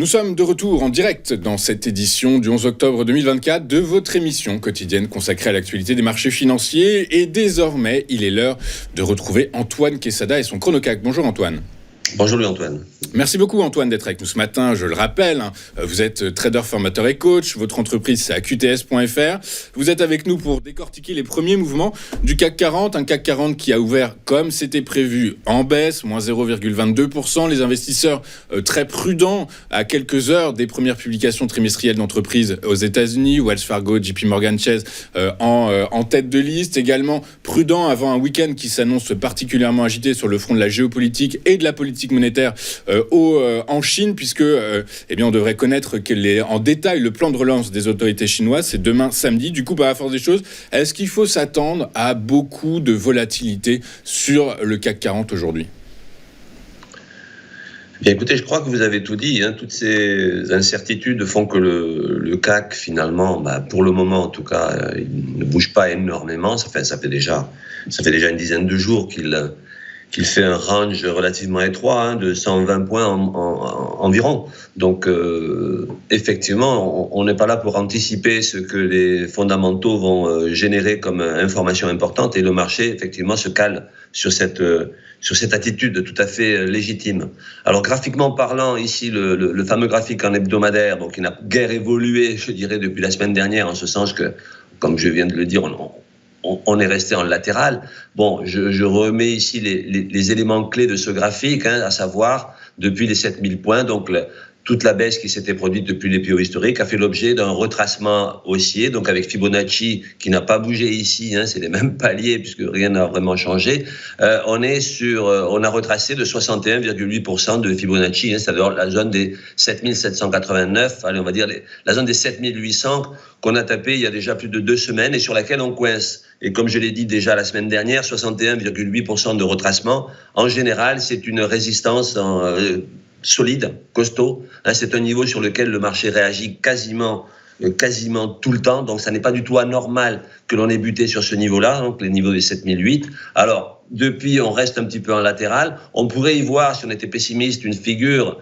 Nous sommes de retour en direct dans cette édition du 11 octobre 2024 de votre émission quotidienne consacrée à l'actualité des marchés financiers. Et désormais, il est l'heure de retrouver Antoine Quesada et son Chronocac. Bonjour Antoine. Bonjour Louis-Antoine. Merci beaucoup Antoine d'être avec nous ce matin. Je le rappelle, vous êtes trader, formateur et coach. Votre entreprise c'est AQTS.fr. Vous êtes avec nous pour décortiquer les premiers mouvements du CAC 40. Un CAC 40 qui a ouvert comme c'était prévu en baisse, moins 0,22%. Les investisseurs très prudents à quelques heures des premières publications trimestrielles d'entreprises aux États-Unis. Wells Fargo, JP Morgan Chase en tête de liste. Également prudents avant un week-end qui s'annonce particulièrement agité sur le front de la géopolitique et de la politique monétaire en Chine, puisque on devrait connaître en détail le plan de relance des autorités chinoises. C'est demain samedi. Du coup, par la force des choses, est-ce qu'il faut s'attendre à beaucoup de volatilité sur le CAC 40 aujourd'hui ? Bien, écoutez, je crois que vous avez tout dit. Toutes ces incertitudes font que le CAC, finalement, pour le moment en tout cas, il ne bouge pas énormément. Ça fait déjà une dizaine de jours qu'il fait un range relativement étroit, de 120 points environ. Donc, effectivement, on n'est pas là pour anticiper ce que les fondamentaux vont générer comme information importante, et le marché, effectivement, se cale sur cette attitude tout à fait légitime. Alors, graphiquement parlant, ici, le fameux graphique en hebdomadaire, donc, il n'a guère évolué, je dirais, depuis la semaine dernière, en ce sens que, comme je viens de le dire, on est resté en latéral. Bon, je remets ici les éléments clés de ce graphique, à savoir, depuis les 7000 points, donc toute la baisse qui s'était produite depuis les plus hauts historiques a fait l'objet d'un retracement haussier, donc avec Fibonacci qui n'a pas bougé ici, c'est les mêmes paliers puisque rien n'a vraiment changé. On a retracé de 61,8% de Fibonacci, c'est-à-dire la zone des 7789, allez, on va dire la zone des 7800 qu'on a tapé il y a déjà plus de 2 semaines et sur laquelle on coince. Et comme je l'ai dit déjà la semaine dernière, 61,8% de retracement, en général, c'est une résistance solide, costaud. C'est un niveau sur lequel le marché réagit quasiment tout le temps. Donc, ça n'est pas du tout anormal que l'on ait buté sur ce niveau-là, donc les niveaux des 7008. Alors, depuis, on reste un petit peu en latéral. On pourrait y voir, si on était pessimiste, une figure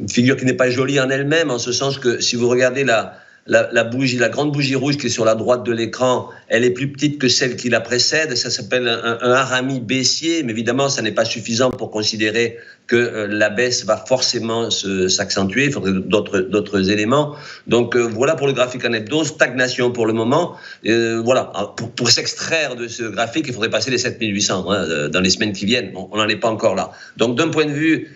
qui n'est pas jolie en elle-même, en ce sens que si vous regardez la bougie, la grande bougie rouge qui est sur la droite de l'écran, elle est plus petite que celle qui la précède. Ça s'appelle un harami baissier, mais évidemment, ça n'est pas suffisant pour considérer que la baisse va forcément s'accentuer. Il faudrait d'autres éléments. Donc voilà pour le graphique en hebdo, stagnation pour le moment. Voilà, pour s'extraire de ce graphique, il faudrait passer les 7800 dans les semaines qui viennent. Bon, on n'en est pas encore là. Donc d'un point de vue...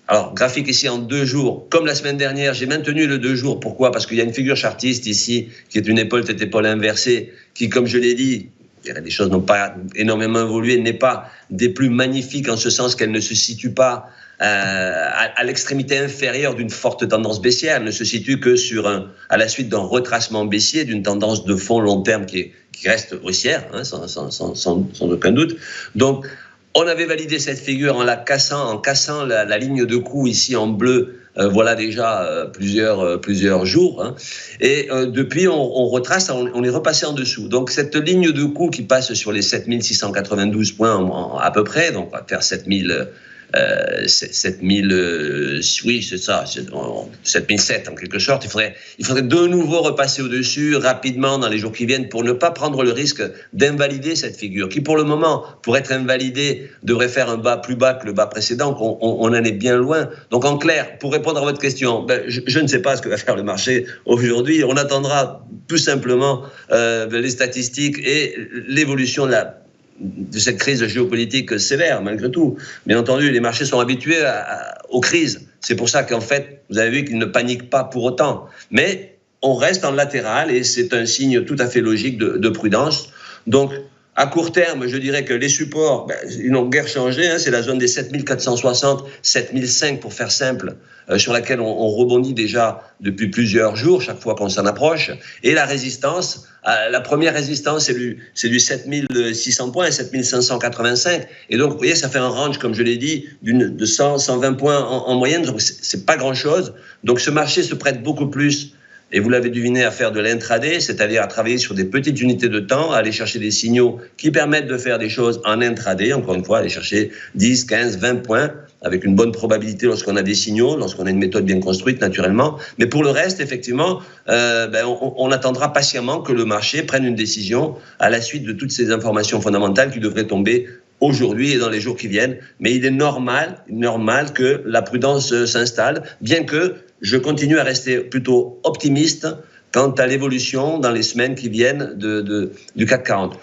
Alors, graphique ici en 2 jours. Comme la semaine dernière, j'ai maintenu le 2 jours. Pourquoi ? Parce qu'il y a une figure chartiste ici, qui est une épaule tête-épaule inversée, qui, comme je l'ai dit, les choses n'ont pas énormément évolué, n'est pas des plus magnifiques en ce sens qu'elle ne se situe pas à l'extrémité inférieure d'une forte tendance baissière. Elle ne se situe que à la suite d'un retracement baissier, d'une tendance de fond long terme qui reste haussière, sans aucun doute. Donc, on avait validé cette figure en cassant la ligne de coup ici en bleu, voilà déjà plusieurs jours. Et depuis, on retrace, on est repassé en dessous. Donc cette ligne de coup qui passe sur les 7692 points à peu près, donc on va faire 7000, oui, c'est ça, 7007 en quelque sorte. Il faudrait de nouveau repasser au-dessus rapidement dans les jours qui viennent pour ne pas prendre le risque d'invalider cette figure qui, pour le moment, pour être invalidée, devrait faire un bas plus bas que le bas précédent. On en est bien loin. Donc, en clair, pour répondre à votre question, je ne sais pas ce que va faire le marché aujourd'hui. On attendra tout simplement les statistiques et l'évolution de cette crise géopolitique sévère, malgré tout. Bien entendu, les marchés sont habitués aux crises. C'est pour ça qu'en fait, vous avez vu qu'ils ne paniquent pas pour autant. Mais on reste en latéral et c'est un signe tout à fait logique de prudence. Donc, à court terme, je dirais que les supports, ils n'ont guère changé. C'est la zone des 7460, 7005 pour faire simple, sur laquelle on rebondit déjà depuis plusieurs jours, chaque fois qu'on s'en approche. Et la résistance, la première résistance, c'est du 7600 points, 7585. Et donc, vous voyez, ça fait un range, comme je l'ai dit, de 100, 120 points en moyenne. Donc, c'est pas grand-chose. Donc, ce marché se prête beaucoup plus et vous l'avez deviné, à faire de l'intraday, c'est-à-dire à travailler sur des petites unités de temps, à aller chercher des signaux qui permettent de faire des choses en intraday, encore une fois, aller chercher 10, 15, 20 points, avec une bonne probabilité lorsqu'on a des signaux, lorsqu'on a une méthode bien construite, naturellement. Mais pour le reste, effectivement, on attendra patiemment que le marché prenne une décision à la suite de toutes ces informations fondamentales qui devraient tomber aujourd'hui et dans les jours qui viennent. Mais il est normal que la prudence s'installe, bien que je continue à rester plutôt optimiste quant à l'évolution dans les semaines qui viennent du CAC 40.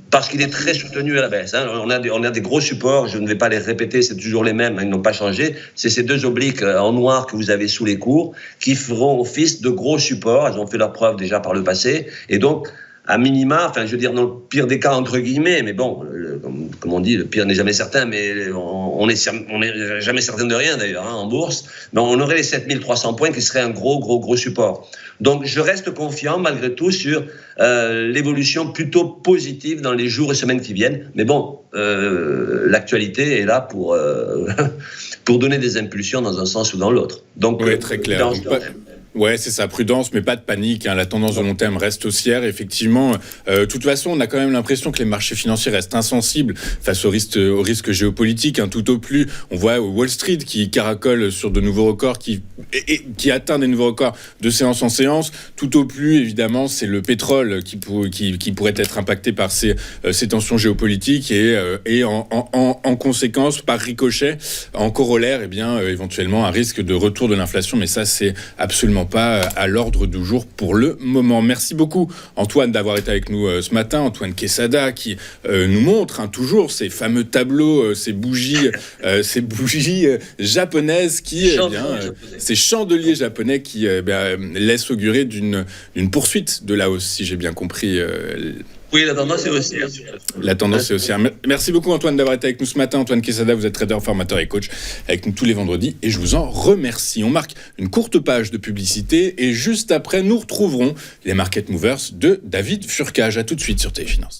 Parce qu'il est très soutenu à la baisse. On a des gros supports, je ne vais pas les répéter, c'est toujours les mêmes, ils n'ont pas changé. C'est ces deux obliques en noir que vous avez sous les cours qui feront office de gros supports. Elles ont fait leur preuve déjà par le passé. Et donc, à minima, enfin, je veux dire, dans le pire des cas, entre guillemets, mais bon, comme on dit, le pire n'est jamais certain, mais on n'est jamais certain de rien d'ailleurs, en bourse. Mais on aurait les 7300 points qui seraient un gros support. Donc, je reste confiant malgré tout sur l'évolution plutôt positive dans les jours et semaines qui viennent. Mais bon, l'actualité est là pour donner des impulsions dans un sens ou dans l'autre. Donc, oui, très clair. Ouais, c'est ça, prudence, mais pas de panique. La tendance de long terme reste haussière. Effectivement, de toute façon, on a quand même l'impression que les marchés financiers restent insensibles face au risque géopolitique. Tout au plus, on voit Wall Street qui caracole sur de nouveaux records, qui atteint des nouveaux records de séance en séance. Tout au plus, évidemment, c'est le pétrole qui pourrait être impacté par ces tensions géopolitiques et en conséquence, par ricochet, en corollaire, éventuellement un risque de retour de l'inflation. Mais ça, c'est absolument pas à l'ordre du jour pour le moment. Merci beaucoup Antoine d'avoir été avec nous ce matin. Antoine Quesada qui nous montre toujours ces fameux tableaux, ces bougies japonaises ces chandeliers japonais qui laissent augurer d'une poursuite de la hausse, si j'ai bien compris. Oui, la tendance est haussière. La tendance est haussière. Merci beaucoup Antoine d'avoir été avec nous ce matin. Antoine Quesada, vous êtes trader, formateur et coach avec nous tous les vendredis et je vous en remercie. On marque une courte page de publicité et juste après, nous retrouverons les Market Movers de David Furcage. À tout de suite sur Téléfinance.